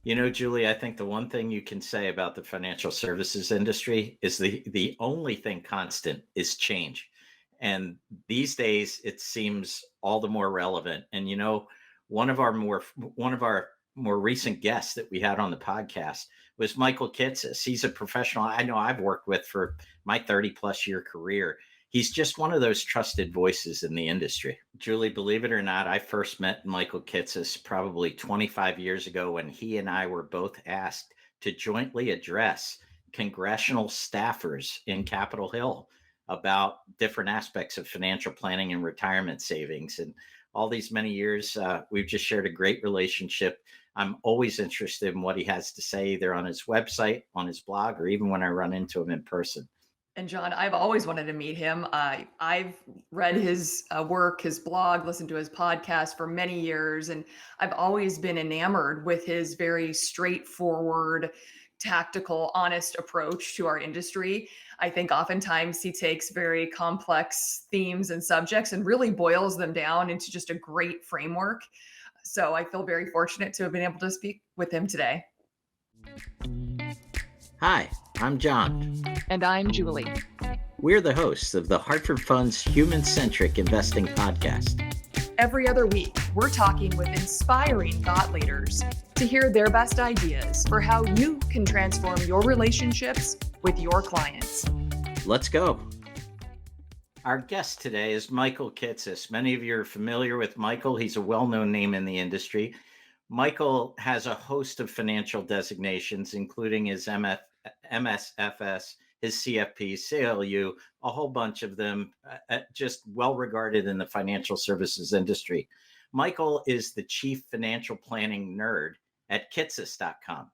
Julie, I think the one thing you can say about the financial services industry is the only thing constant is change. And these days it seems all the more relevant. And one of our more recent guests that we had on the podcast was Michael Kitces. He's a professional I know I've worked with for my 30 plus year career. He's just one of those trusted voices in the industry. Julie, believe it or not, I first met Michael Kitces probably 25 years ago when he and I were both asked to jointly address congressional staffers in Capitol Hill about different aspects of financial planning and retirement savings. And all these many years, we've just shared a great relationship. I'm always interested in what he has to say, either on his website, on his blog, or even when I run into him in person. And John, I've always wanted to meet him. I've read his work, his blog, listened to his podcast for many years, and I've always been enamored with his very straightforward, tactical, honest approach to our industry. I think oftentimes he takes very complex themes and subjects and really boils them down into just a great framework. So I feel very fortunate to have been able to speak with him today. Hi, I'm John. And I'm Julie. We're the hosts of the Hartford Fund's Human Centric Investing Podcast. Every other week, we're talking with inspiring thought leaders to hear their best ideas for how you can transform your relationships with your clients. Let's go. Our guest today is Michael Kitces. Many of you are familiar with Michael. He's a well-known name in the industry. Michael has a host of financial designations, including his MSFS, his CFP, CLU, a whole bunch of them, just well regarded in the financial services industry. Michael is the chief financial planning nerd at kitces.com,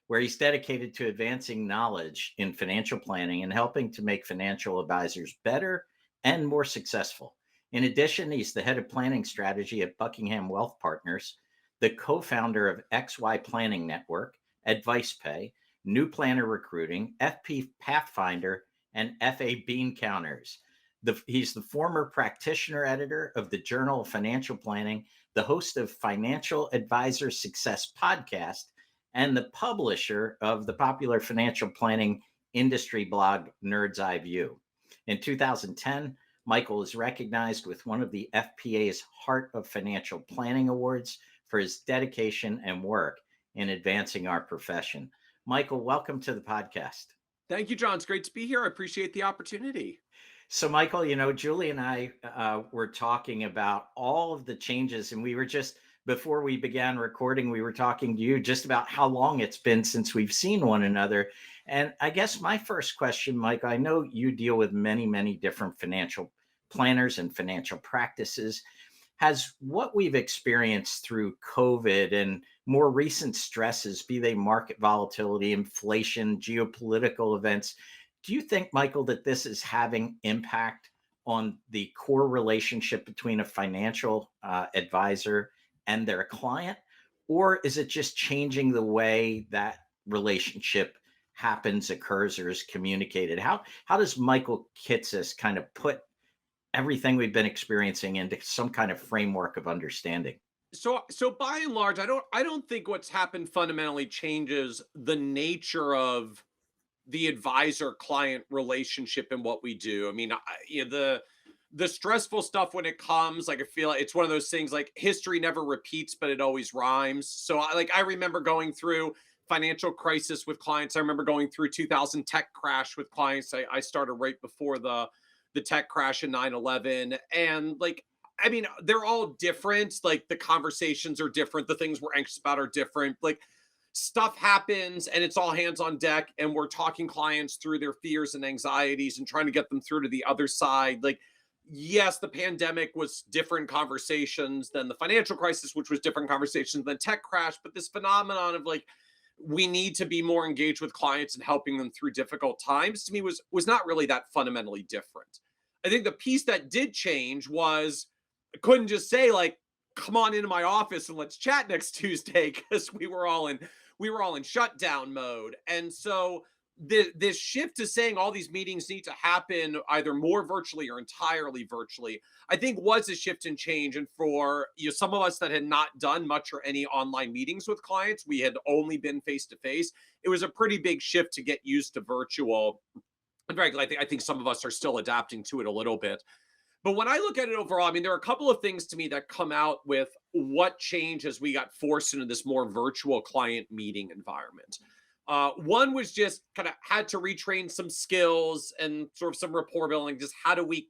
where he's dedicated to advancing knowledge in financial planning and helping to make financial advisors better and more successful. In addition, he's the head of planning strategy at Buckingham Wealth Partners, the co-founder of XY Planning Network, Advice Pay, New Planner Recruiting, FP Pathfinder, and FA Bean Counters. He's the former practitioner editor of the Journal of Financial Planning, the host of Financial Advisor Success Podcast, and the publisher of the popular financial planning industry blog, Nerd's Eye View. In 2010, Michael was recognized with one of the FPA's Heart of Financial Planning Awards for his dedication and work in advancing our profession. Michael, welcome to the podcast. Thank you, John. It's great to be here. I appreciate the opportunity. So, Michael, Julie and I were talking about all of the changes, and we were just, before we began recording, we were talking to you just about how long it's been since we've seen one another. And I guess my first question, Mike, I know you deal with many, many different financial planners and financial practices. Has what we've experienced through COVID and more recent stresses, be they market volatility, inflation, geopolitical events, do you think, Michael, that this is having impact on the core relationship between a financial advisor and their client? Or is it just changing the way that relationship happens, occurs, or is communicated? How does Michael Kitces kind of put everything we've been experiencing into some kind of framework of understanding? So by and large, I don't think what's happened fundamentally changes the nature of the advisor client relationship and what we do. I mean, the stressful stuff when it comes, like, I feel like it's one of those things, like, history never repeats, but it always rhymes. So I remember going through financial crisis with clients. I remember going through 2000 tech crash with clients. I started right before the tech crash in 9/11. And, like, I mean, they're all different. Like, the conversations are different. The things we're anxious about are different. Like, stuff happens and it's all hands on deck. And we're talking clients through their fears and anxieties and trying to get them through to the other side. Like, yes, the pandemic was different conversations than the financial crisis, which was different conversations than tech crash. But this phenomenon of, like, we need to be more engaged with clients and helping them through difficult times, to me, was not really that fundamentally different. I think the piece that did change was, I couldn't just say, like, come on into my office and let's chat next Tuesday, because we were all in shutdown mode. And so this shift to saying all these meetings need to happen either more virtually or entirely virtually, I think was a shift and change. And for some of us that had not done much or any online meetings with clients, we had only been face to face. It was a pretty big shift to get used to virtual. And frankly, I think some of us are still adapting to it a little bit. But when I look at it overall, I mean, there are a couple of things to me that come out with what changed as we got forced into this more virtual client meeting environment. One was just kind of had to retrain some skills and sort of some rapport building. Just how do we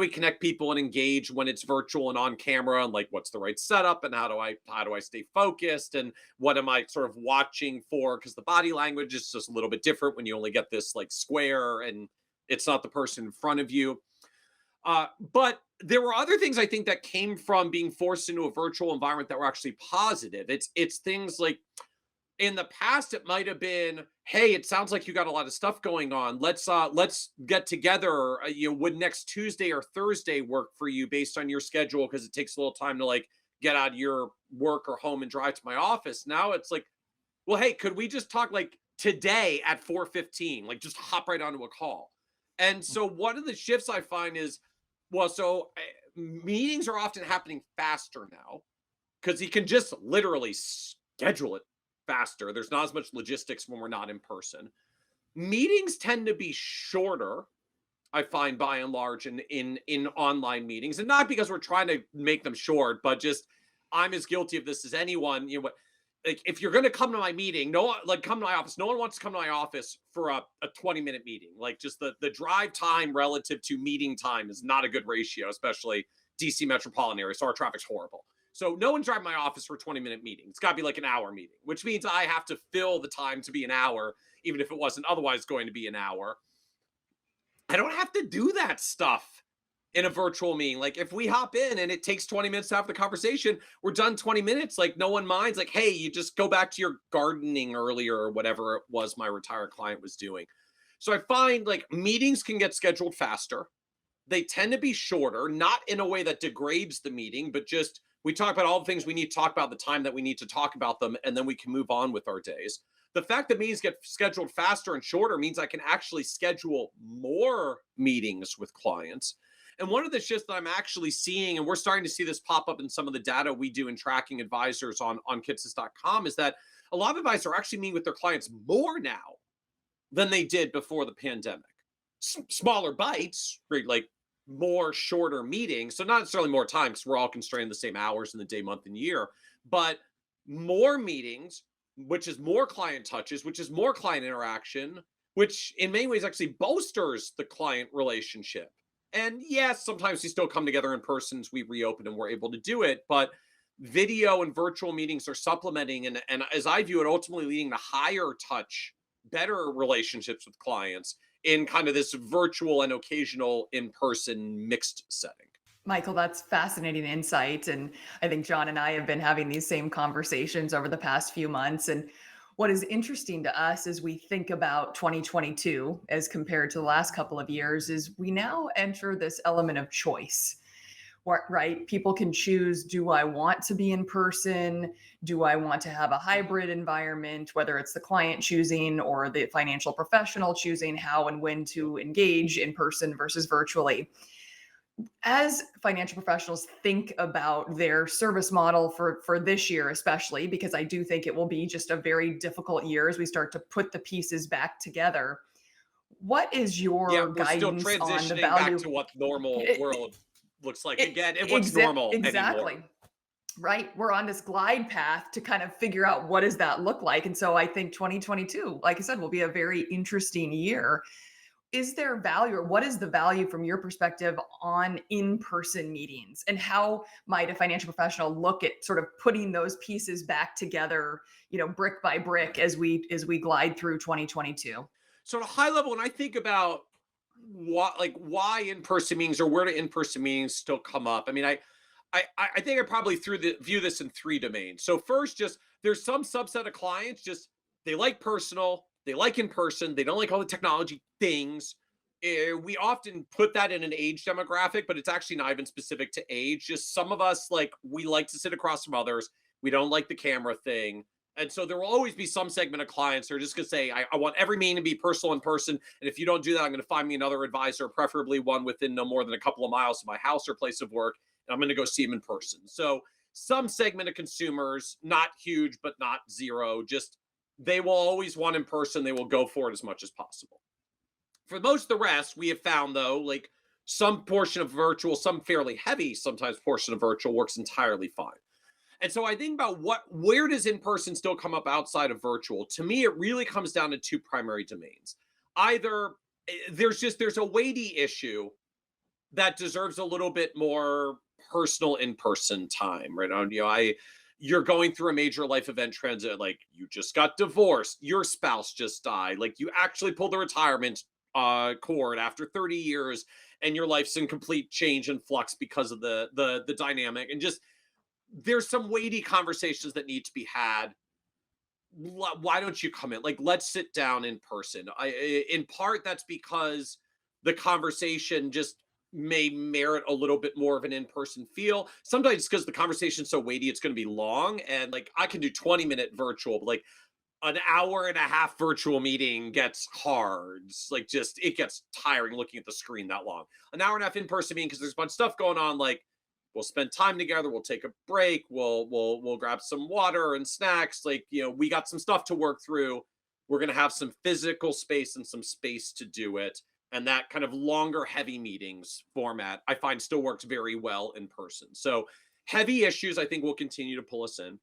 connect people and engage when it's virtual and on camera, and like what's the right setup, and how do I stay focused, and what am I sort of watching for, because the body language is just a little bit different when you only get this like square and it's not the person in front of you. But there were other things I think that came from being forced into a virtual environment that were actually positive. It's things like, in the past it might have been, hey, it sounds like you got a lot of stuff going on. Let's get together. Would next Tuesday or Thursday work for you based on your schedule? Because it takes a little time to like get out of your work or home and drive to my office. Now it's like, well, hey, could we just talk like today at 4:15? Like just hop right onto a call. And so one of the shifts I find is, well, meetings are often happening faster now because you can just literally schedule it faster. There's not as much logistics when we're not in person. Meetings tend to be shorter, I find, by and large, in online meetings, and not because we're trying to make them short, but just I'm as guilty of this as anyone. Like if you're going to come to my meeting, come to my office. No one wants to come to my office for a 20-minute meeting. Like just the drive time relative to meeting time is not a good ratio, especially DC metropolitan area. So our traffic's horrible. So no one's driving my office for a 20-minute meeting. It's got to be like an hour meeting, which means I have to fill the time to be an hour, even if it wasn't otherwise going to be an hour. I don't have to do that stuff in a virtual meeting. Like if we hop in and it takes 20 minutes to have the conversation, we're done 20 minutes. Like no one minds. Like, hey, you just go back to your gardening earlier or whatever it was my retired client was doing. So I find like meetings can get scheduled faster. They tend to be shorter, not in a way that degrades the meeting, but just we talk about all the things we need to talk about, the time that we need to talk about them, and then we can move on with our days. The fact that meetings get scheduled faster and shorter means I can actually schedule more meetings with clients. And one of the shifts that I'm actually seeing, and we're starting to see this pop up in some of the data we do in tracking advisors on kitces.com, is that a lot of advisors are actually meeting with their clients more now than they did before the pandemic. Smaller bites, right? Like more shorter meetings. So not necessarily more time because we're all constrained the same hours in the day, month, and year, but more meetings, which is more client touches, which is more client interaction, which in many ways actually bolsters the client relationship. And yes, sometimes we still come together in person as we reopen and we're able to do it, but video and virtual meetings are supplementing and as I view it, ultimately leading to higher touch, better relationships with clients in kind of this virtual and occasional in-person mixed setting. Michael, that's fascinating insight. And I think John and I have been having these same conversations over the past few months. And what is interesting to us as we think about 2022 as compared to the last couple of years is we now enter this element of choice. Right? People can choose, do I want to be in person? Do I want to have a hybrid environment, whether it's the client choosing or the financial professional choosing how and when to engage in person versus virtually? As financial professionals think about their service model for this year, especially because I do think it will be just a very difficult year as we start to put the pieces back together. What is your We're still guidance on the transitioning value? back to what normal world looks like again, and what's Exa- normal exactly. anymore. Right. We're on this glide path to kind of figure out what does that look like. And so I think 2022, like I said, will be a very interesting year. Is there value, or what is the value from your perspective on in-person meetings, and how might a financial professional look at sort of putting those pieces back together, brick by brick as we glide through 2022? So at a high level, when I think about why in-person meetings or where do in-person meetings still come up, I mean, I think I probably view this in three domains. So first, just there's some subset of clients, just they like personal, they like in person, they don't like all the technology things. We often put that in an age demographic, but it's actually not even specific to age. Just some of us, like, we like to sit across from others. We don't like the camera thing. And so there will always be some segment of clients who are just going to say, I want every meeting to be personal in person. And if you don't do that, I'm going to find me another advisor, preferably one within no more than a couple of miles of my house or place of work. And I'm going to go see them in person. So some segment of consumers, not huge, but not zero, just they will always want in person. They will go for it as much as possible. For most of the rest, we have found though, like some portion of virtual, some fairly heavy, sometimes portion of virtual works entirely fine. And so I think about where does in person still come up outside of virtual? To me, it really comes down to two primary domains. Either there's a weighty issue that deserves a little bit more personal in-person time, right? You're going through a major life event transit, like you just got divorced, your spouse just died, like you actually pulled the retirement cord after 30 years, and your life's in complete change and flux because of the dynamic, and just there's some weighty conversations that need to be had. Why don't you come in? Like, let's sit down in person. In part, that's because the conversation just may merit a little bit more of an in-person feel. Sometimes because the conversation's so weighty, it's going to be long. And like, I can do 20-minute virtual, but like an hour and a half virtual meeting gets hard. It's like, just, it gets tiring looking at the screen that long. An hour and a half in-person meeting, because there's a bunch of stuff going on, like, we'll spend time together, we'll take a break, we'll grab some water and snacks, like, we got some stuff to work through. We're going to have some physical space and some space to do it. And that kind of longer heavy meetings format I find still works very well in person. So heavy issues I think will continue to pull us in.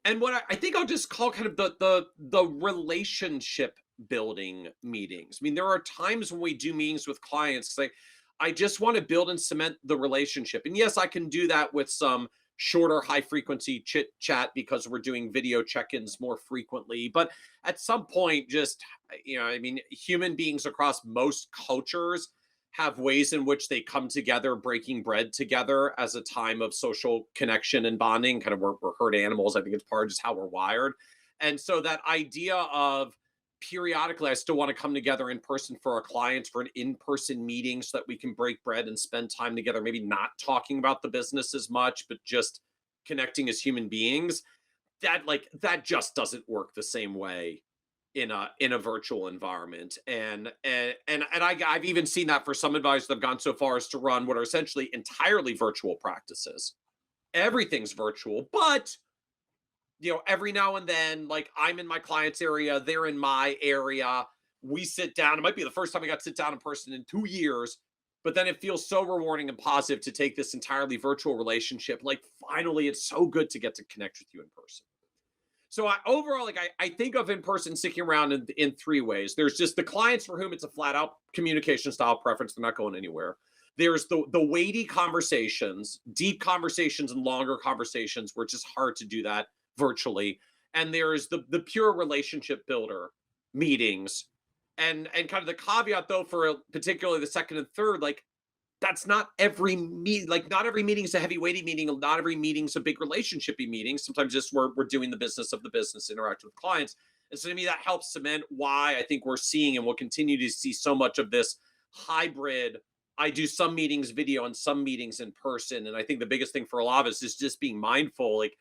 And what I think I'll just call kind of the relationship building meetings. I mean, there are times when we do meetings with clients, like, I just want to build and cement the relationship. And yes, I can do that with some shorter, high frequency chit chat because we're doing video check ins more frequently. But at some point, just, I mean, human beings across most cultures have ways in which they come together, breaking bread together as a time of social connection and bonding. Kind of, we're herd animals. I think it's part of just how we're wired. And so that idea of periodically, I still want to come together in person for our clients for an in-person meeting so that we can break bread and spend time together, maybe not talking about the business as much, but just connecting as human beings. That just doesn't work the same way in a virtual environment. I've even seen that for some advisors that have gone so far as to run what are essentially entirely virtual practices. Everything's virtual, but every now and then, like, I'm in my client's area, they're in my area, we sit down. It might be the first time I got to sit down in person in 2 years, but then it feels so rewarding and positive to take this entirely virtual relationship. Like, finally, it's so good to get to connect with you in person. So overall, like, I think of in-person sticking around in three ways. There's just the clients for whom it's a flat out communication style preference. They're not going anywhere. There's the weighty conversations, deep conversations and longer conversations where it's just hard to do that virtually. And there's the pure relationship builder meetings. And kind of the caveat though, for particularly the second and third, like, that's not every meeting. Like, not every meeting is a heavy weighty meeting. Not every meeting is a big relationshipy meeting. Sometimes just we're doing the business of the business, interacting with clients. And so to me, that helps cement why I think we're seeing and will continue to see so much of this hybrid. I do some meetings video and some meetings in person. And I think the biggest thing for a lot of us is just being mindful, like,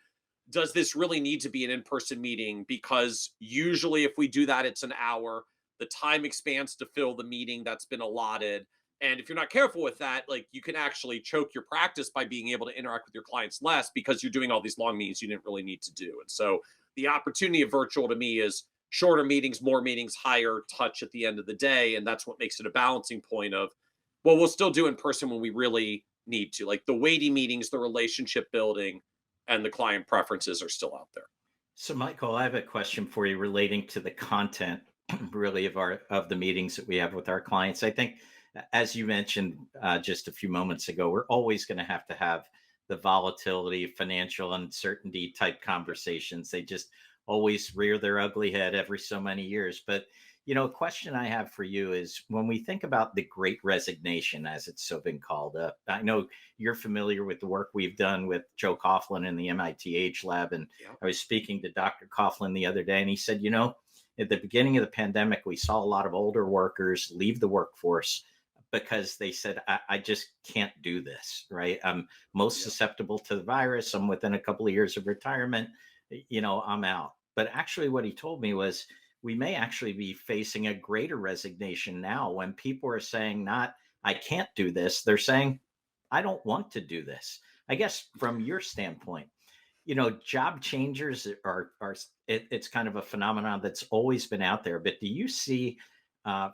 does this really need to be an in-person meeting? Because usually if we do that, it's an hour. The time expands to fill the meeting that's been allotted. And if you're not careful with that, like, you can actually choke your practice by being able to interact with your clients less because you're doing all these long meetings you didn't really need to do. And so the opportunity of virtual to me is shorter meetings, more meetings, higher touch at the end of the day. And that's what makes it a balancing point of, well, we'll still do in person when we really need to. Like, the weighty meetings, the relationship building, and the client preferences are still out there. So, Michael, I have a question for you relating to the content, really, of the meetings that we have with our clients. I think, as you mentioned just a few moments ago, we're always going to have the volatility, financial uncertainty type conversations. They just always rear their ugly head every so many years. But a question I have for you is, when we think about the Great Resignation, as it's so been called, I know you're familiar with the work we've done with Joe Coughlin in the MIT Age Lab. And Yeah. I was speaking to Dr. Coughlin the other day, and he said, at the beginning of the pandemic, we saw a lot of older workers leave the workforce because they said, I just can't do this, right? I'm most Yeah. susceptible to the virus. I'm within a couple of years of retirement. I'm out. But actually, what he told me was we may actually be facing a greater resignation now when people are saying, not, I can't do this. They're saying, I don't want to do this. I guess from your standpoint, job changers it's kind of a phenomenon that's always been out there. But do you see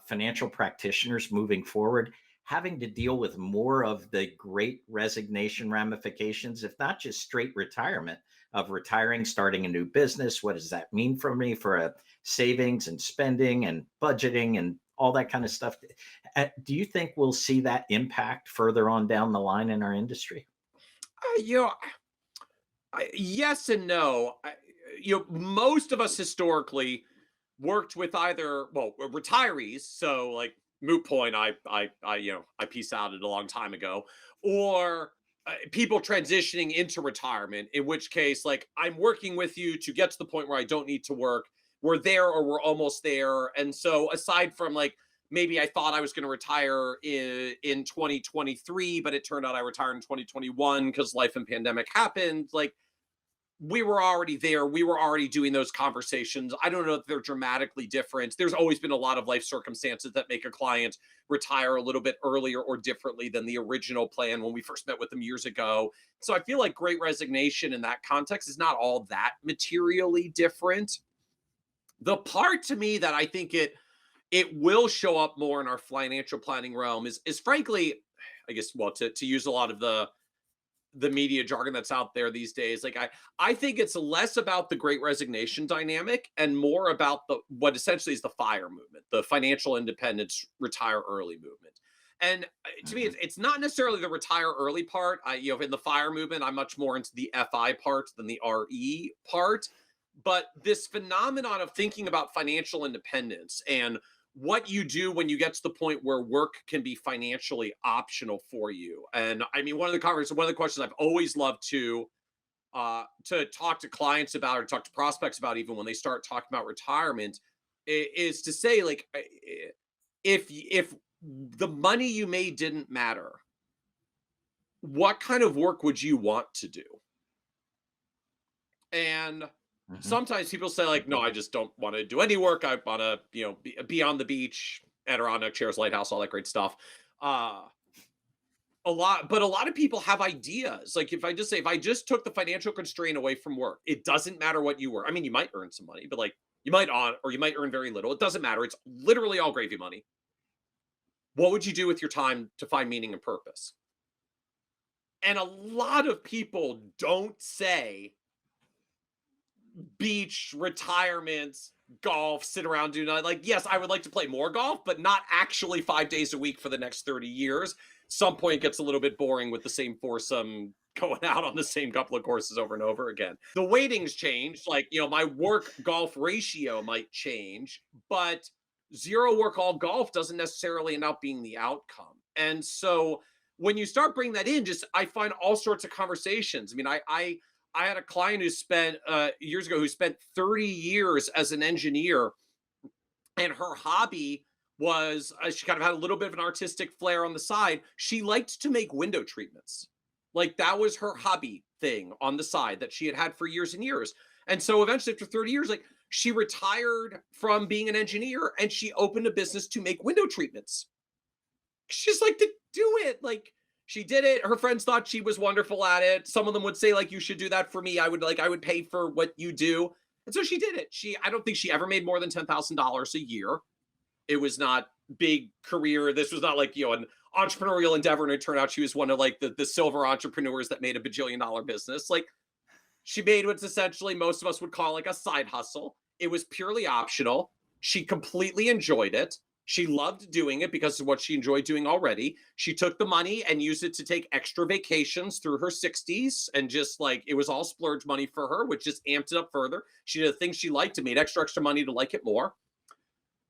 financial practitioners moving forward having to deal with more of the great resignation ramifications, if not just straight retirement, of retiring, starting a new business? What does that mean for me for a savings and spending and budgeting and all that kind of stuff? Do you think we'll see that impact further on down the line in our industry? You know, yes and no. Most of us historically worked with either, well, retirees, so like moot point, I peace out it a long time ago, or people transitioning into retirement, in which case, like, I'm working with you to get to the point where I don't need to work. We're there or we're almost there. And so aside from like, maybe I thought I was going to retire in 2023, but it turned out I retired in 2021 because life and pandemic happened. Like, we were already there. We were already doing those conversations. I don't know if they're dramatically different. There's always been a lot of life circumstances that make a client retire a little bit earlier or differently than the original plan when we first met with them years ago. So I feel like great resignation in that context is not all that materially different. The part to me that I think it will show up more in our financial planning realm is frankly, I guess, well, to use a lot of the media jargon that's out there these days, like I think it's less about the great resignation dynamic and more about the what essentially is the fire movement, the financial independence retire early movement. And to me, Mhm. it's not necessarily the retire early part. In the fire movement, I'm much more into the FI part than the RE part. But this phenomenon of thinking about financial independence and what you do when you get to the point where work can be financially optional for you. And I mean, one of the questions I've always loved to talk to clients about or talk to prospects about, even when they start talking about retirement, is to say, like, if the money you made didn't matter, what kind of work would you want to do? And Mhm. sometimes people say, like, no, I just don't want to do any work. I want to, be on the beach, Adirondack Chairs, Lighthouse, all that great stuff. Uh, but a lot of people have ideas. Like, if I just took the financial constraint away from work, it doesn't matter what you were. I mean, you might earn some money, but like you might earn very little. It doesn't matter. It's literally all gravy money. What would you do with your time to find meaning and purpose? And a lot of people don't say beach, retirements, golf, sit around, do not like, yes, I would like to play more golf, but not actually 5 days a week for the next 30 years. Some point it gets a little bit boring with the same foursome going out on the same couple of courses over and over again. The weightings change, like, my work golf ratio might change, but zero work all golf doesn't necessarily end up being the outcome. And so when you start bringing that in, just I find all sorts of conversations. I mean, I had a client who spent years ago who spent 30 years as an engineer, and her hobby was she kind of had a little bit of an artistic flair on the side. She liked to make window treatments. Like, that was her hobby thing on the side that she had had for years and years. And so eventually, after 30 years, like, she retired from being an engineer and she opened a business to make window treatments. She's like, to do it. Like, she did it. Her friends thought she was wonderful at it. Some of them would say, like, you should do that for me. I would pay for what you do. And so she did it. I don't think she ever made more than $10,000 a year. It was not big career. This was not like, an entrepreneurial endeavor. And it turned out she was one of like the silver entrepreneurs that made a bajillion-dollar business. Like, she made what's essentially most of us would call like a side hustle. It was purely optional. She completely enjoyed it. She loved doing it because of what she enjoyed doing already. She took the money and used it to take extra vacations through her 60s. And just like, it was all splurge money for her, which just amped it up further. She did the things she liked and made extra money to like it more.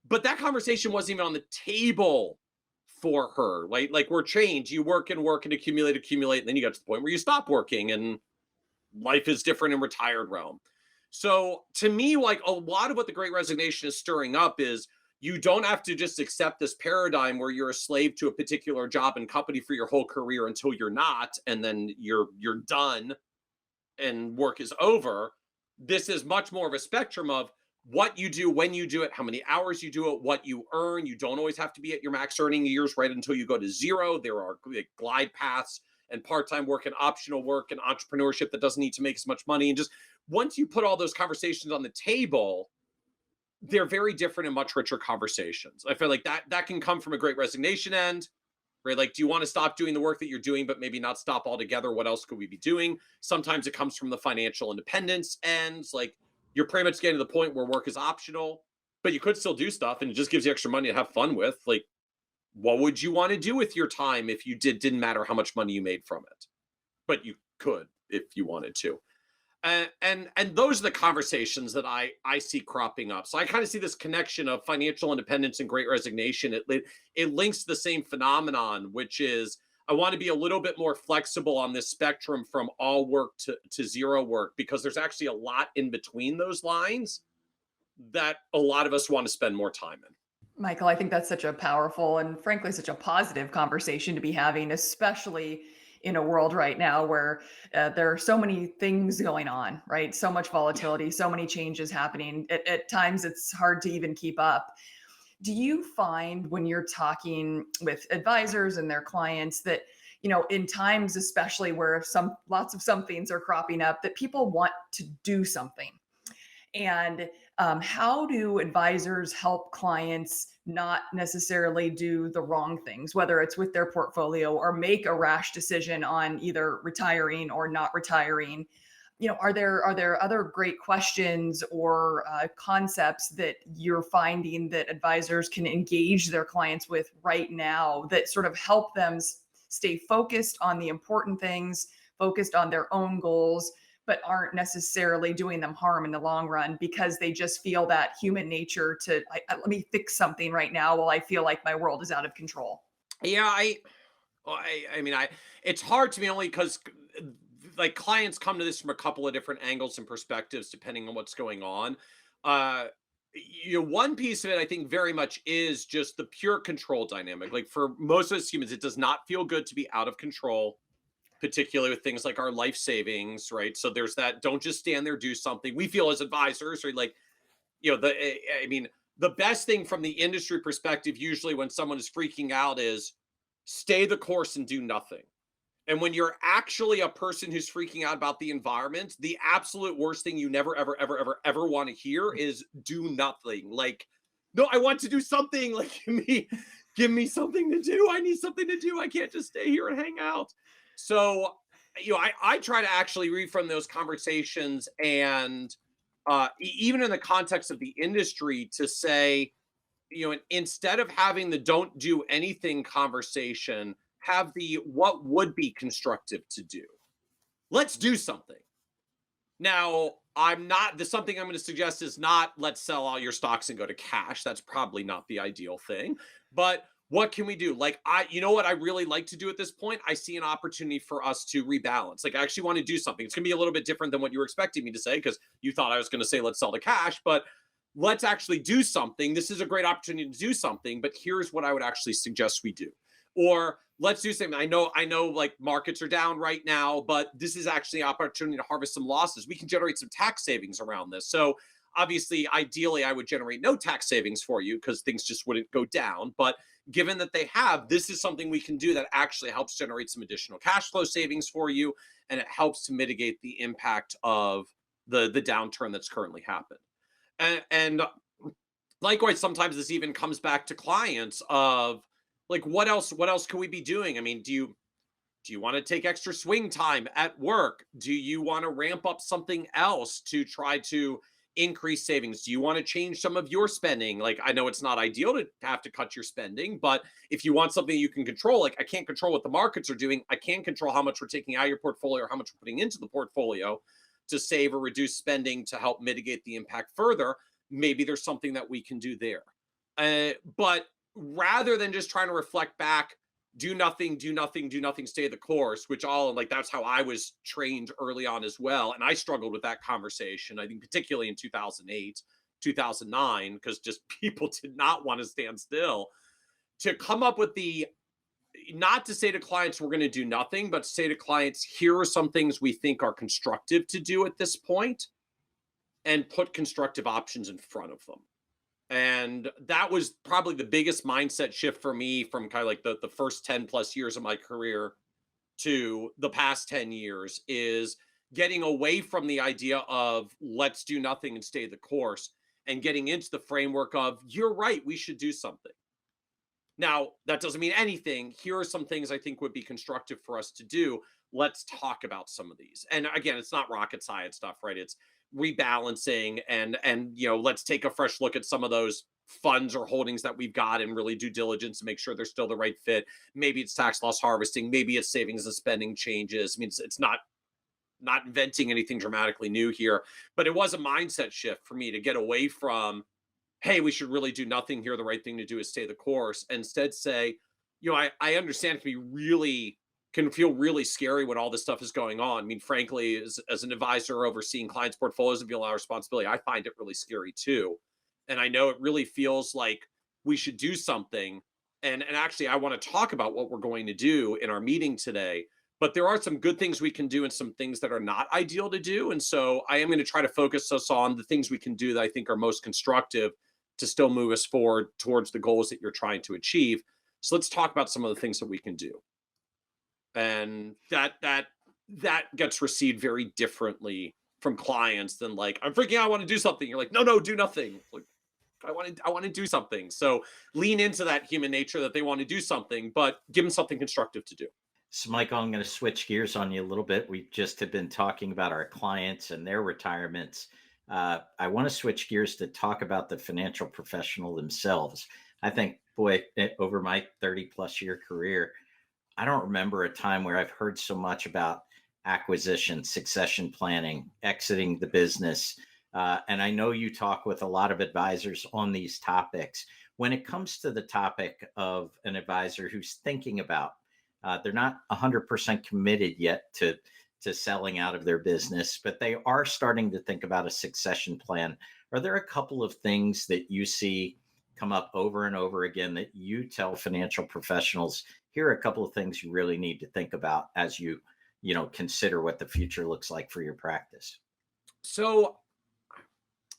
But that conversation wasn't even on the table for her. Like, we're changed. You work and accumulate. And then you get to the point where you stop working and life is different in retired realm. So to me, like, a lot of what the great resignation is stirring up is you don't have to just accept this paradigm where you're a slave to a particular job and company for your whole career until you're not, and then you're done and work is over. This is much more of a spectrum of what you do, when you do it, how many hours you do it, what you earn. You don't always have to be at your max earning years right until you go to zero. There are like glide paths and part-time work and optional work and entrepreneurship that doesn't need to make as much money. And just once you put all those conversations on the table, they're very different and much richer conversations. I feel like that can come from a great resignation end, right? Like, do you want to stop doing the work that you're doing, but maybe not stop altogether? What else could we be doing? Sometimes it comes from the financial independence ends. Like, you're pretty much getting to the point where work is optional, but you could still do stuff and it just gives you extra money to have fun with. Like, what would you want to do with your time if you didn't matter how much money you made from it, but you could if you wanted to. And those are the conversations that I see cropping up. So I kind of see this connection of financial independence and great resignation. It links to the same phenomenon, which is I want to be a little bit more flexible on this spectrum from all work to zero work, because there's actually a lot in between those lines that a lot of us want to spend more time in. Michael, I think that's such a powerful and frankly such a positive conversation to be having, especially in a world right now where there are so many things going on, right? So much volatility, so many changes happening. At times, it's hard to even keep up. Do you find when you're talking with advisors and their clients that, in times especially where lots of somethings are cropping up, that people want to do something? And how do advisors help clients not necessarily do the wrong things, whether it's with their portfolio or make a rash decision on either retiring or not retiring? Are there other great questions or concepts that you're finding that advisors can engage their clients with right now that sort of help them stay focused on the important things, focused on their own goals, but aren't necessarily doing them harm in the long run because they just feel that human nature to let me fix something right now while I feel like my world is out of control? Yeah, I mean, it's hard to me only because like clients come to this from a couple of different angles and perspectives depending on what's going on. Uh, one piece of it I think very much is just the pure control dynamic. Like for most of us humans, it does not feel good to be out of control, particularly with things like our life savings, right? So there's that. Don't just stand there, do something. We feel as advisors, right? Like, I mean, the best thing from the industry perspective, usually when someone is freaking out, is stay the course and do nothing. And when you're actually a person who's freaking out about the environment, the absolute worst thing you never, ever, ever, ever, ever want to hear is do nothing. Like, no, I want to do something. Like, give me something to do. I need something to do. I can't just stay here and hang out. So, I try to actually read from those conversations and even in the context of the industry to say, instead of having the don't do anything conversation, have the what would be constructive to do. Let's do something. Now, something I'm going to suggest is not let's sell all your stocks and go to cash. That's probably not the ideal thing. But what can we do? Like, what I really like to do at this point? I see an opportunity for us to rebalance. Like, I actually want to do something. It's going to be a little bit different than what you were expecting me to say because you thought I was going to say, let's sell the cash, but let's actually do something. This is a great opportunity to do something, but here's what I would actually suggest we do. Or let's do something. I know like markets are down right now, but this is actually an opportunity to harvest some losses. We can generate some tax savings around this. So obviously, ideally, I would generate no tax savings for you because things just wouldn't go down. But given that they have, this is something we can do that actually helps generate some additional cash flow savings for you. And it helps to mitigate the impact of the downturn that's currently happened. And likewise, sometimes this even comes back to clients of like, what else can we be doing? I mean, do you want to take extra swing time at work? Do you want to ramp up something else to try to increase savings? Do you want to change some of your spending? Like, I know it's not ideal to have to cut your spending, but if you want something you can control, like I can't control what the markets are doing. I can control how much we're taking out of your portfolio or how much we're putting into the portfolio to save or reduce spending to help mitigate the impact further. Maybe there's something that we can do there. But rather than just trying to reflect back, do nothing, stay the course, which that's how I was trained early on as well. And I struggled with that conversation, I think, particularly in 2008, 2009, because just people did not want to stand still. To come up with not to say to clients, we're going to do nothing, but to say to clients, here are some things we think are constructive to do at this point. and put constructive options in front of them. And that was probably the biggest mindset shift for me from kind of like the first 10 plus years of my career to the past 10 years, is getting away from the idea of let's do nothing and stay the course, and getting into the framework of you're right, we should do something. Now, that doesn't mean anything. Here are some things I think would be constructive for us to do. Let's talk about some of these. And again, it's not rocket science stuff, right? It's rebalancing and let's take a fresh look at some of those funds or holdings that we've got and really do diligence to make sure they're still the right fit. Maybe it's tax loss harvesting, maybe it's savings and spending changes. I mean, it's not inventing anything dramatically new here, but it was a mindset shift for me to get away from, hey, we should really do nothing here. The right thing to do is stay the course. Instead say, I understand it can feel really scary when all this stuff is going on. I mean, frankly, as an advisor overseeing clients' portfolios and feeling a lot of responsibility, I find it really scary too. And I know it really feels like we should do something. And actually, I want to talk about what we're going to do in our meeting today. But there are some good things we can do and some things that are not ideal to do. And so I am going to try to focus us on the things we can do that I think are most constructive to still move us forward towards the goals that you're trying to achieve. So let's talk about some of the things that we can do. And that gets received very differently from clients than like, I'm freaking out, I want to do something. You're like, no, do nothing. Like, I want to do something. So lean into that human nature that they want to do something, but give them something constructive to do. So, Michael, I'm going to switch gears on you a little bit. We just have been talking about our clients and their retirements. I want to switch gears to talk about the financial professional themselves. I think, boy, over my 30 plus year career, I don't remember a time where I've heard so much about acquisition, succession planning, exiting the business. And I know you talk with a lot of advisors on these topics. When it comes to the topic of an advisor who's thinking about, they're not 100% committed yet to selling out of their business, but they are starting to think about a succession plan. Are there a couple of things that you see come up over and over again that you tell financial professionals, here are a couple of things you really need to think about as you consider what the future looks like for your practice? So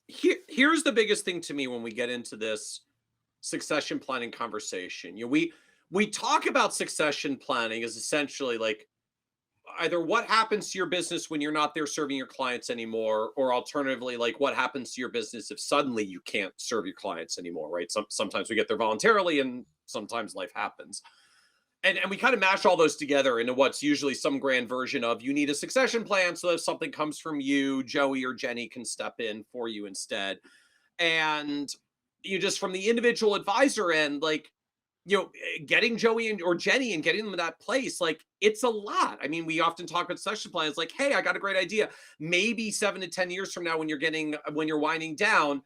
here's the biggest thing to me when we get into this succession planning conversation. We talk about succession planning as essentially like either what happens to your business when you're not there serving your clients anymore, or alternatively, like what happens to your business if suddenly you can't serve your clients anymore, right? Sometimes we get there voluntarily and sometimes life happens. And we kind of mash all those together into what's usually some grand version of you need a succession plan so that if something comes from you, Joey or Jenny can step in for you instead. And you just from the individual advisor end, like, getting Joey or Jenny and getting them to that place, like it's a lot. I mean, we often talk about succession plans like, hey, I got a great idea. Maybe 7 to 10 years from now, when you're winding down,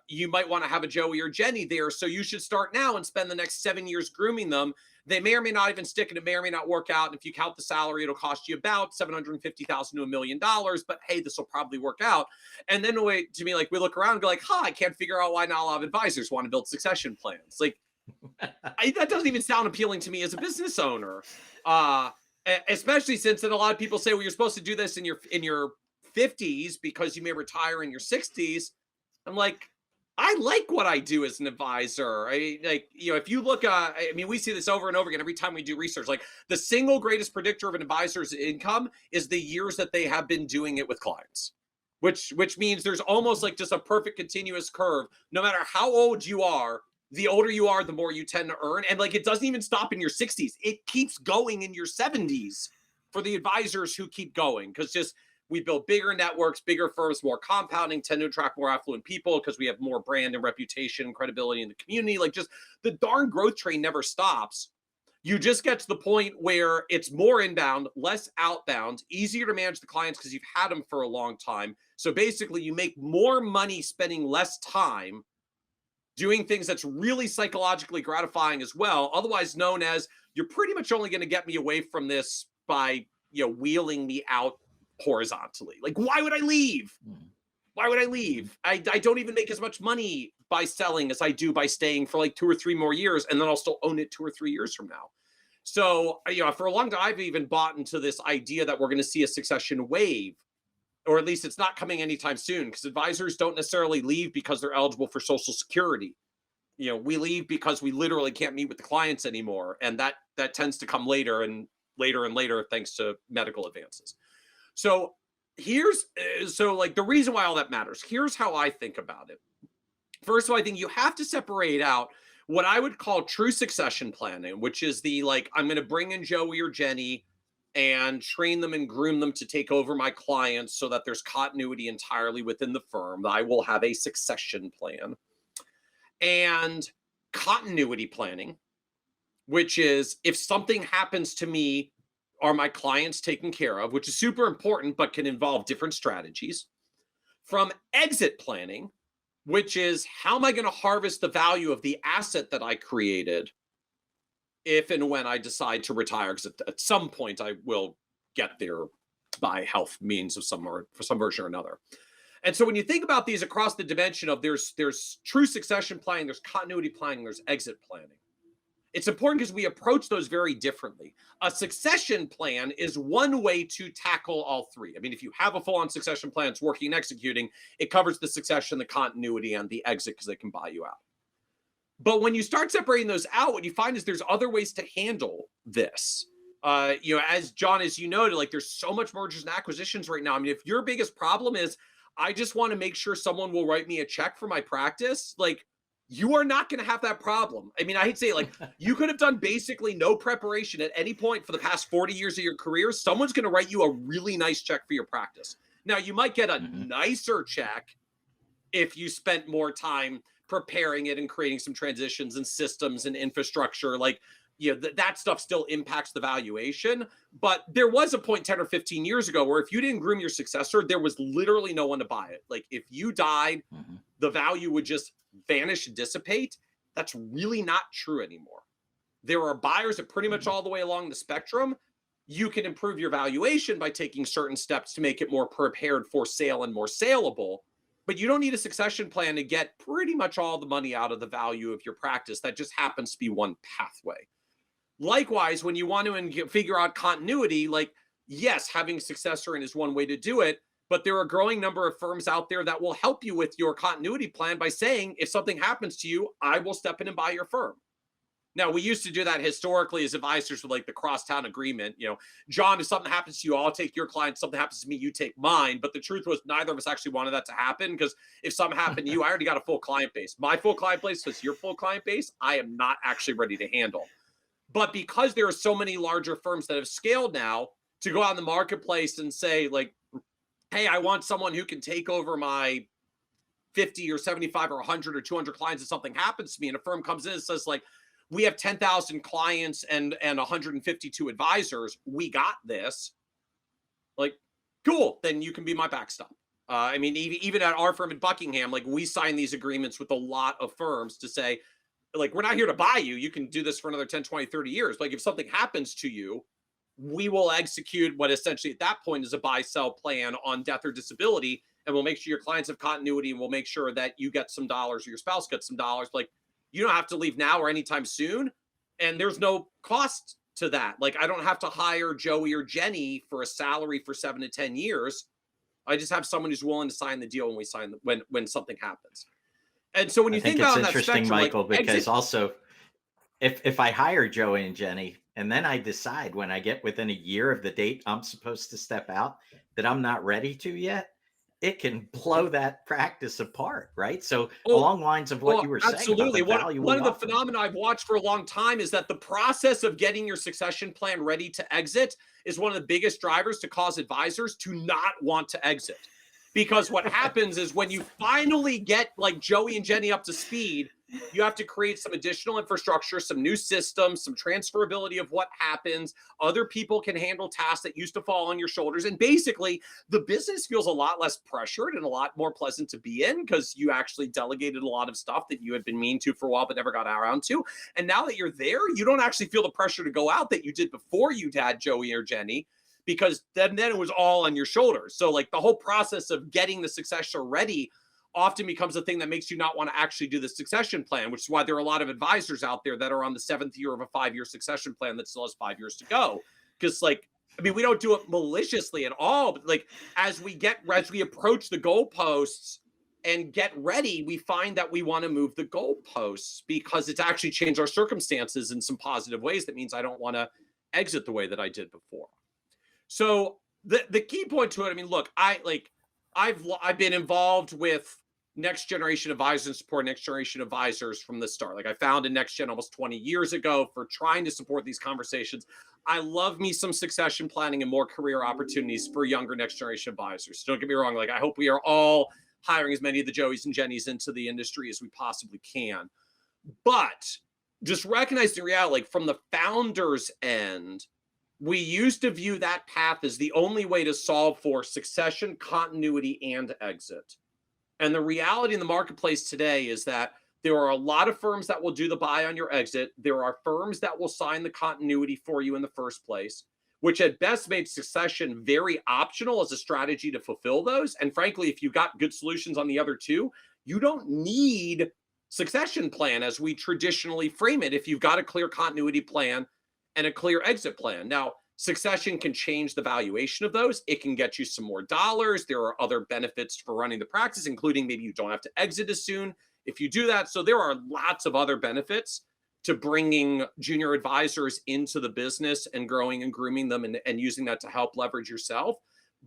you might want to have a Joey or Jenny there. So you should start now and spend the next 7 years grooming them. They may or may not even stick, and it may or may not work out. And if you count the salary, it'll cost you about $750,000 to $1 million. But hey, this will probably work out. And then we look around and go like, I can't figure out why not a lot of advisors want to build succession plans. Like, that doesn't even sound appealing to me as a business owner, especially since then a lot of people say, well, you're supposed to do this in your 50s because you may retire in your 60s. I'm like, I like what I do as an advisor. If you look, we see this over and over again every time we do research. Like the single greatest predictor of an advisor's income is the years that they have been doing it with clients, which means there's almost like just a perfect continuous curve. No matter how old you are, the older you are, the more you tend to earn. And like, it doesn't even stop in your 60s. It keeps going in your 70s for the advisors who keep going. Because we build bigger networks, bigger firms, more compounding, tend to attract more affluent people because we have more brand and reputation and credibility in the community. Like just the darn growth train never stops. You just get to the point where it's more inbound, less outbound, easier to manage the clients because you've had them for a long time. So basically you make more money spending less time doing things that's really psychologically gratifying as well, otherwise known as you're pretty much only going to get me away from this by, wheeling me out horizontally. Like, why would I leave? Why would I leave? I don't even make as much money by selling as I do by staying for like 2 or 3 more years, and then I'll still own it 2 or 3 years from now. So, for a long time, I've even bought into this idea that we're going to see a succession wave or at least it's not coming anytime soon, because advisors don't necessarily leave because they're eligible for Social Security. We leave because we literally can't meet with the clients anymore, and that tends to come later and later and later thanks to medical advances. So like the reason why all that matters. Here's how I think about it. First of all, I think you have to separate out what I would call true succession planning, which is the like, I'm going to bring in Joey or Jenny and train them and groom them to take over my clients so that there's continuity entirely within the firm. I will have a succession plan. And continuity planning, which is if something happens to me, are my clients taken care of, which is super important, but can involve different strategies. From exit planning, which is how am I going to harvest the value of the asset that I created if and when I decide to retire? Because at some point I will get there by health means of some or for some version or another. And so when you think about these across the dimension of there's true succession planning, there's continuity planning, there's exit planning. It's important because we approach those very differently. A succession plan is one way to tackle all three. I mean, if you have a full-on succession plan, it's working and executing, it covers the succession, the continuity, and the exit because they can buy you out. But when you start separating those out, what you find is there's other ways to handle this. As John, as you noted, like there's so much mergers and acquisitions right now. I mean, if your biggest problem is, I just want to make sure someone will write me a check for my practice, like you are not going to have that problem. I mean, I hate to say it, like you could have done basically no preparation at any point for the past 40 years of your career. Someone's going to write you a really nice check for your practice. Now, you might get a nicer check if you spent more time preparing it and creating some transitions and systems and infrastructure. Like, that stuff still impacts the valuation. But there was a point 10 or 15 years ago where if you didn't groom your successor, there was literally no one to buy it. Like if you died, the value would just vanish and dissipate. That's really not true anymore. There are buyers at pretty much all the way along the spectrum. You can improve your valuation by taking certain steps to make it more prepared for sale and more saleable. But you don't need a succession plan to get pretty much all the money out of the value of your practice. That just happens to be one pathway. Likewise, when you want to figure out continuity, like, yes, having a successor in is one way to do it, but there are a growing number of firms out there that will help you with your continuity plan by saying, if something happens to you, I will step in and buy your firm. Now, we used to do that historically as advisors with like the crosstown agreement. John, if something happens to you, I'll take your client. If something happens to me, you take mine. But the truth was neither of us actually wanted that to happen because if something happened to you, I already got a full client base. My full client base was your full client base. I am not actually ready to handle. But because there are so many larger firms that have scaled now, to go out in the marketplace and say like, hey, I want someone who can take over my 50 or 75 or 100 or 200 clients if something happens to me. And a firm comes in and says like, we have 10,000 clients and 152 advisors. We got this. Like, cool. Then you can be my backstop. I mean, even at our firm in Buckingham, like we sign these agreements with a lot of firms to say, like, we're not here to buy you. You can do this for another 10, 20, 30 years. Like if something happens to you, we will execute what essentially at that point is a buy-sell plan on death or disability. And we'll make sure your clients have continuity and we'll make sure that you get some dollars or your spouse gets some dollars. Like you don't have to leave now or anytime soon. And there's no cost to that. Like I don't have to hire Joey or Jenny for a salary for 7 to 10 years. I just have someone who's willing to sign the deal when we sign when something happens. And so when you think about it's that interesting, spectrum, Michael, like, because also if I hire Joey and Jenny and then I decide when I get within a year of the date I'm supposed to step out that I'm not ready to yet, it can blow that practice apart, right? So along lines of what you were saying, absolutely. about the value one of the phenomena I've watched for a long time is that the process of getting your succession plan ready to exit is one of the biggest drivers to cause advisors to not want to exit. Because what happens is when you finally get like Joey and Jenny up to speed, you have to create some additional infrastructure, some new systems, some transferability of what happens. Other people can handle tasks that used to fall on your shoulders. And basically, the business feels a lot less pressured and a lot more pleasant to be in because you actually delegated a lot of stuff that you had been mean to for a while but never got around to. And now that you're there, you don't actually feel the pressure to go out that you did before you had Joey or Jenny, because then it was all on your shoulders. So like the whole process of getting the successor ready often becomes a thing that makes you not want to actually do the succession plan, which is why there are a lot of advisors out there that are on the 7th year of a 5-year succession plan that still has 5 years to go. Because like I mean, we don't do it maliciously at all, but like as we approach the goalposts and get ready, we find that we want to move the goalposts because it's actually changed our circumstances in some positive ways. That means I don't want to exit the way that I did before. So the key point to it, I mean, look, I've been involved with next generation advisors and support next generation advisors from the start. Like I founded Next Gen almost 20 years ago for trying to support these conversations. I love me some succession planning and more career opportunities for younger next generation advisors. Don't get me wrong. Like I hope we are all hiring as many of the Joeys and Jennies into the industry as we possibly can. But just recognize the reality, like from the founder's end, we used to view that path as the only way to solve for succession, continuity, and exit. And the reality in the marketplace today is that there are a lot of firms that will do the buy on your exit. There are firms that will sign the continuity for you in the first place, which at best made succession very optional as a strategy to fulfill those. And frankly, if you've got good solutions on the other two, you don't need succession plan as we traditionally frame it if you've got a clear continuity plan and a clear exit plan. Now, succession can change the valuation of those. It can get you some more dollars. There are other benefits for running the practice, including maybe you don't have to exit as soon if you do that. So there are lots of other benefits to bringing junior advisors into the business and growing and grooming them and using that to help leverage yourself.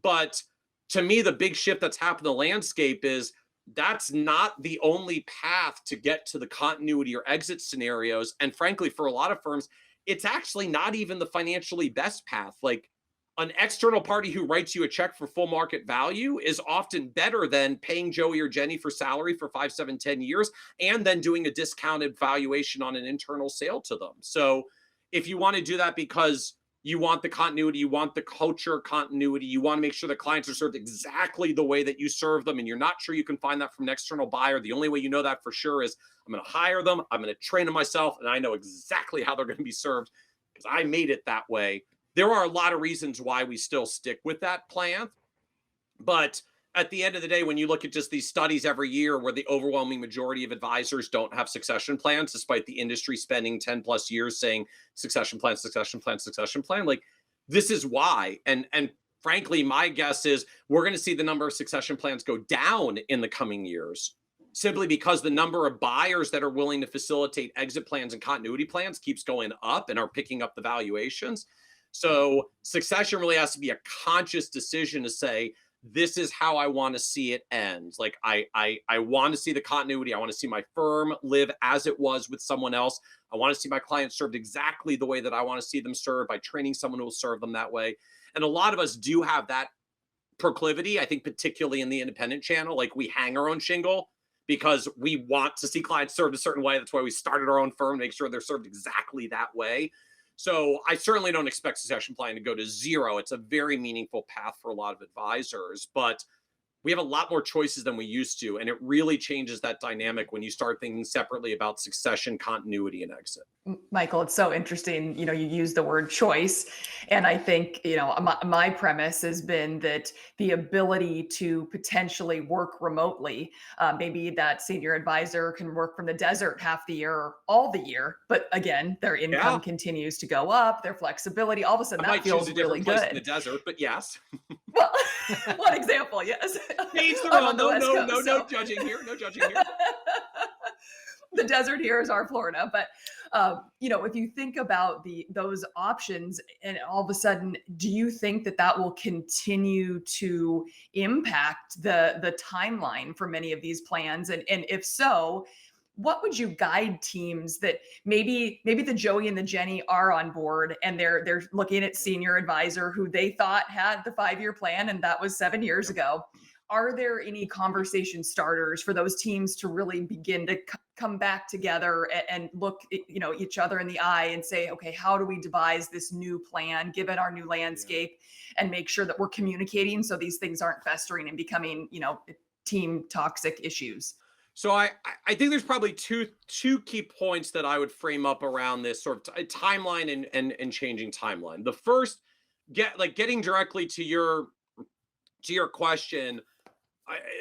But to me, the big shift that's happened in the landscape is that's not the only path to get to the continuity or exit scenarios. And frankly, for a lot of firms, it's actually not even the financially best path. Like an external party who writes you a check for full market value is often better than paying Joey or Jenny for salary for 5, 7, 10 years, and then doing a discounted valuation on an internal sale to them. So if you want to do that because you want the continuity, you want the culture continuity, you want to make sure the clients are served exactly the way that you serve them, and you're not sure you can find that from an external buyer, the only way you know that for sure is I'm going to hire them, I'm going to train them myself, and I know exactly how they're going to be served because I made it that way. There are a lot of reasons why we still stick with that plan. But at the end of the day, when you look at just these studies every year where the overwhelming majority of advisors don't have succession plans, despite the industry spending 10 plus years saying succession plan, succession plan, succession plan, like this is why. And frankly, my guess is we're going to see the number of succession plans go down in the coming years, simply because the number of buyers that are willing to facilitate exit plans and continuity plans keeps going up and are picking up the valuations. So succession really has to be a conscious decision to say, this is how I want to see it end. Like I want to see the continuity. I want to see my firm live as it was with someone else. I want to see my clients served exactly the way that I want to see them served by training someone who will serve them that way. And a lot of us do have that proclivity, I think, particularly in the independent channel. Like we hang our own shingle because we want to see clients served a certain way. That's why we started our own firm, make sure they're served exactly that way. So I certainly don't expect succession planning to go to zero. It's a very meaningful path for a lot of advisors, but we have a lot more choices than we used to. And it really changes that dynamic when you start thinking separately about succession, continuity, and exit. Michael, it's so interesting. You use the word choice. And I think, my premise has been that the ability to potentially work remotely, maybe that senior advisor can work from the desert half the year or all the year. But again, their income continues to go up, their flexibility, all of a sudden that feels really good. In the desert, but yes. Well, one example, yes. No judging here. No judging here. The desert here is our Florida, but if you think about those options, and all of a sudden, do you think that will continue to impact the timeline for many of these plans? And if so, what would you guide teams that maybe the Joey and the Jenny are on board and they're looking at senior advisor who they thought had the 5-year plan, and that was 7 years ago? Are there any conversation starters for those teams to really begin to come back together and look, each other in the eye and say, okay, how do we devise this new plan given our new landscape, and make sure that we're communicating so these things aren't festering and becoming, team toxic issues? So I think there's probably two key points that I would frame up around this sort of timeline and changing timeline. The first, getting directly to your question.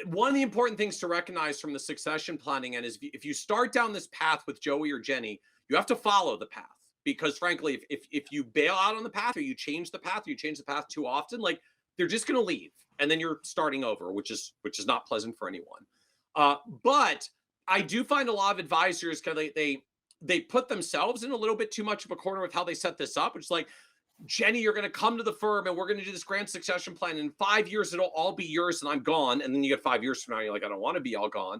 One of the important things to recognize from the succession planning end is if you start down this path with Joey or Jenny, you have to follow the path. because frankly, if you bail out on the path, or you change the path, or you change the path too often, like they're just going to leave, and then you're starting over, which is not pleasant for anyone. But I do find a lot of advisors kind of they put themselves in a little bit too much of a corner with how they set this up. It's like, Jenny, you're going to come to the firm and we're going to do this grand succession plan. In 5 years, it'll all be yours and I'm gone. And then you get 5 years from now, you're like, I don't want to be all gone.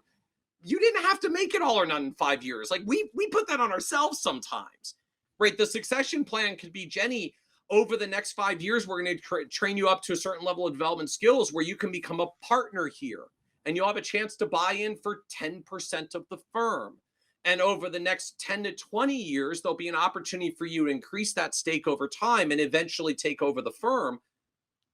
You didn't have to make it all or none in 5 years. Like we put that on ourselves sometimes, right? The succession plan could be, Jenny, over the next 5 years, we're going to train you up to a certain level of development skills where you can become a partner here. And you'll have a chance to buy in for 10% of the firm. And over the next 10 to 20 years, there'll be an opportunity for you to increase that stake over time and eventually take over the firm.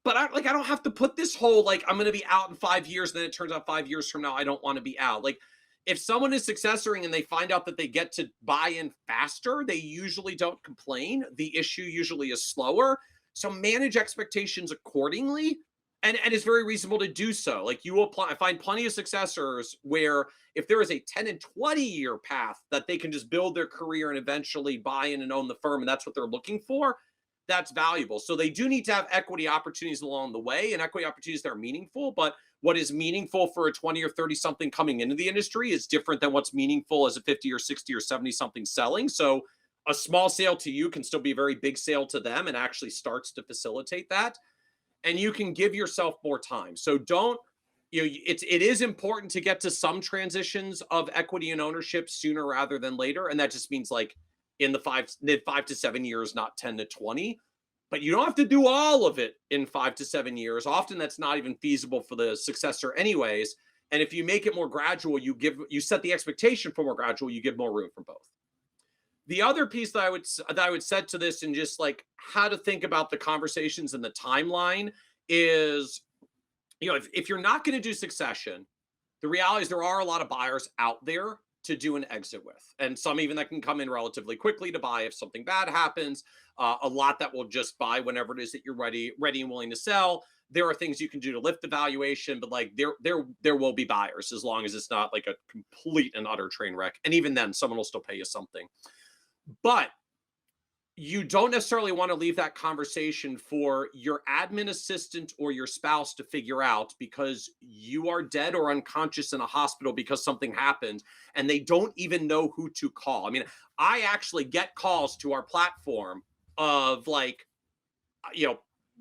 But I don't have to put this whole, like, I'm going to be out in 5 years. And then it turns out 5 years from now, I don't want to be out. Like, if someone is successoring and they find out that they get to buy in faster, they usually don't complain. The issue usually is slower. So manage expectations accordingly. And it's very reasonable to do so. Like you will I find plenty of successors where if there is a 10 and 20 year path that they can just build their career and eventually buy in and own the firm, and that's what they're looking for, that's valuable. So they do need to have equity opportunities along the way, and equity opportunities that are meaningful. But what is meaningful for a 20 or 30 something coming into the industry is different than what's meaningful as a 50 or 60 or 70 something selling. So a small sale to you can still be a very big sale to them and actually starts to facilitate that. And you can give yourself more time. So don't, it is important to get to some transitions of equity and ownership sooner rather than later. And that just means like in the 5 to 7 years, not 10 to 20. But you don't have to do all of it in 5 to 7 years. Often that's not even feasible for the successor anyways. And if you make it more gradual, you set the expectation for more gradual, you give more room for both. The other piece that I would set to this, and just like how to think about the conversations and the timeline is, if you're not going to do succession, the reality is there are a lot of buyers out there to do an exit with, and some even that can come in relatively quickly to buy if something bad happens. A lot that will just buy whenever it is that you're ready and willing to sell. There are things you can do to lift the valuation, but like there will be buyers as long as it's not like a complete and utter train wreck. And even then, someone will still pay you something. But you don't necessarily want to leave that conversation for your admin assistant or your spouse to figure out, because you are dead or unconscious in a hospital because something happened and they don't even know who to call. I mean, I actually get calls to our platform of like,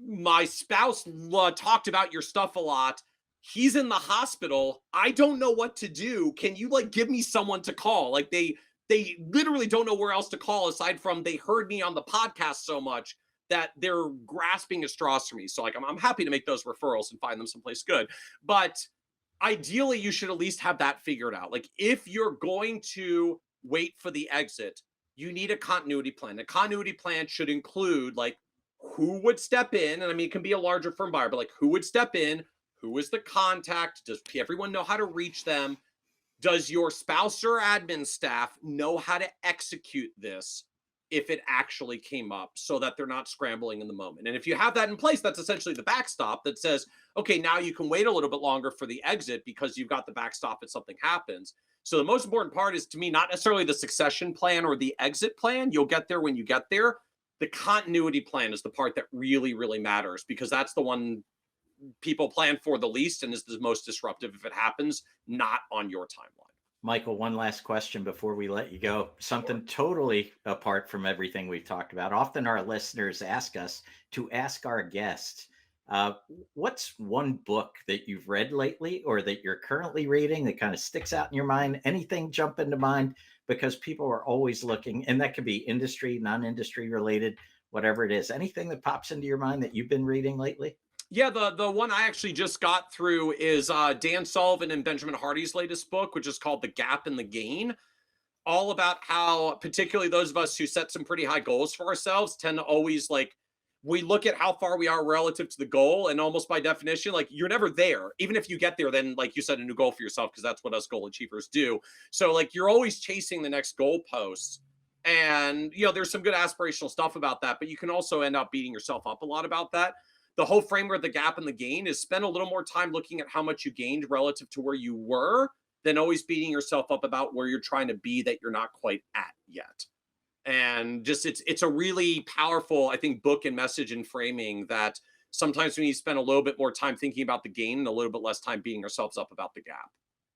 my spouse talked about your stuff a lot. He's in the hospital. I don't know what to do. Can you like give me someone to call? Like they literally don't know where else to call aside from they heard me on the podcast so much that they're grasping at straws for me. So like, I'm happy to make those referrals and find them someplace good. But ideally, you should at least have that figured out. Like if you're going to wait for the exit, you need a continuity plan. A continuity plan should include like who would step in. And I mean, it can be a larger firm buyer, but like who would step in? Who is the contact? Does everyone know how to reach them? Does your spouse or admin staff know how to execute this if it actually came up so that they're not scrambling in the moment? And if you have that in place, that's essentially the backstop that says, okay, now you can wait a little bit longer for the exit because you've got the backstop if something happens. So the most important part is, to me, not necessarily the succession plan or the exit plan. You'll get there when you get there. The continuity plan is the part that really, really matters, because that's the one people plan for the least and is the most disruptive if it happens not on your timeline. Michael, one last question before we let you go. Something totally apart from everything we've talked about. Often our listeners ask us to ask our guests, what's one book that you've read lately or that you're currently reading that kind of sticks out in your mind? Anything jump into mind? Because people are always looking, and that could be industry, non-industry related, whatever it is. Anything that pops into your mind that you've been reading lately? Yeah, the one I actually just got through is Dan Sullivan and Benjamin Hardy's latest book, which is called The Gap and the Gain. All about how, particularly those of us who set some pretty high goals for ourselves, tend to always like, we look at how far we are relative to the goal, and almost by definition, like you're never there. Even if you get there, then like you set a new goal for yourself, because that's what us goal achievers do. So like you're always chasing the next goal post. And there's some good aspirational stuff about that, but you can also end up beating yourself up a lot about that. The whole framework of the gap and the gain is spend a little more time looking at how much you gained relative to where you were than always beating yourself up about where you're trying to be that you're not quite at yet. And just it's a really powerful, I think, book and message and framing that sometimes we need to spend a little bit more time thinking about the gain and a little bit less time beating ourselves up about the gap.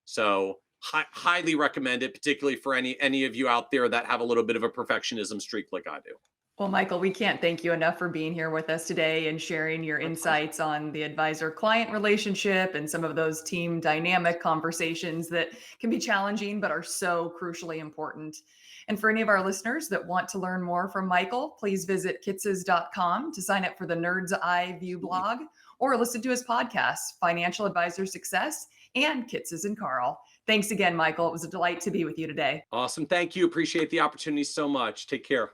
So highly recommend it, particularly for any of you out there that have a little bit of a perfectionism streak like I do. Well, Michael, we can't thank you enough for being here with us today and sharing your My pleasure. insights on the advisor-client relationship and some of those team dynamic conversations that can be challenging but are so crucially important. And for any of our listeners that want to learn more from Michael, please visit kitces.com to sign up for the Nerd's Eye View blog or listen to his podcasts, Financial Advisor Success and Kitces and Carl. Thanks again, Michael. It was a delight to be with you today. Awesome. Thank you. Appreciate the opportunity so much. Take care.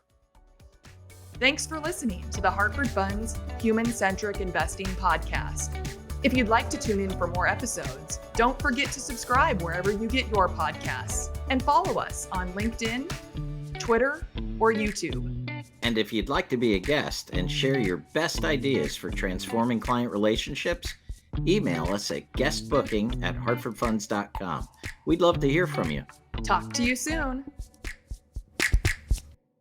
Thanks for listening to the Hartford Funds Human-Centric Investing Podcast. If you'd like to tune in for more episodes, don't forget to subscribe wherever you get your podcasts and follow us on LinkedIn, Twitter, or YouTube. And if you'd like to be a guest and share your best ideas for transforming client relationships, email us at guestbooking@hartfordfunds.com. We'd love to hear from you. Talk to you soon.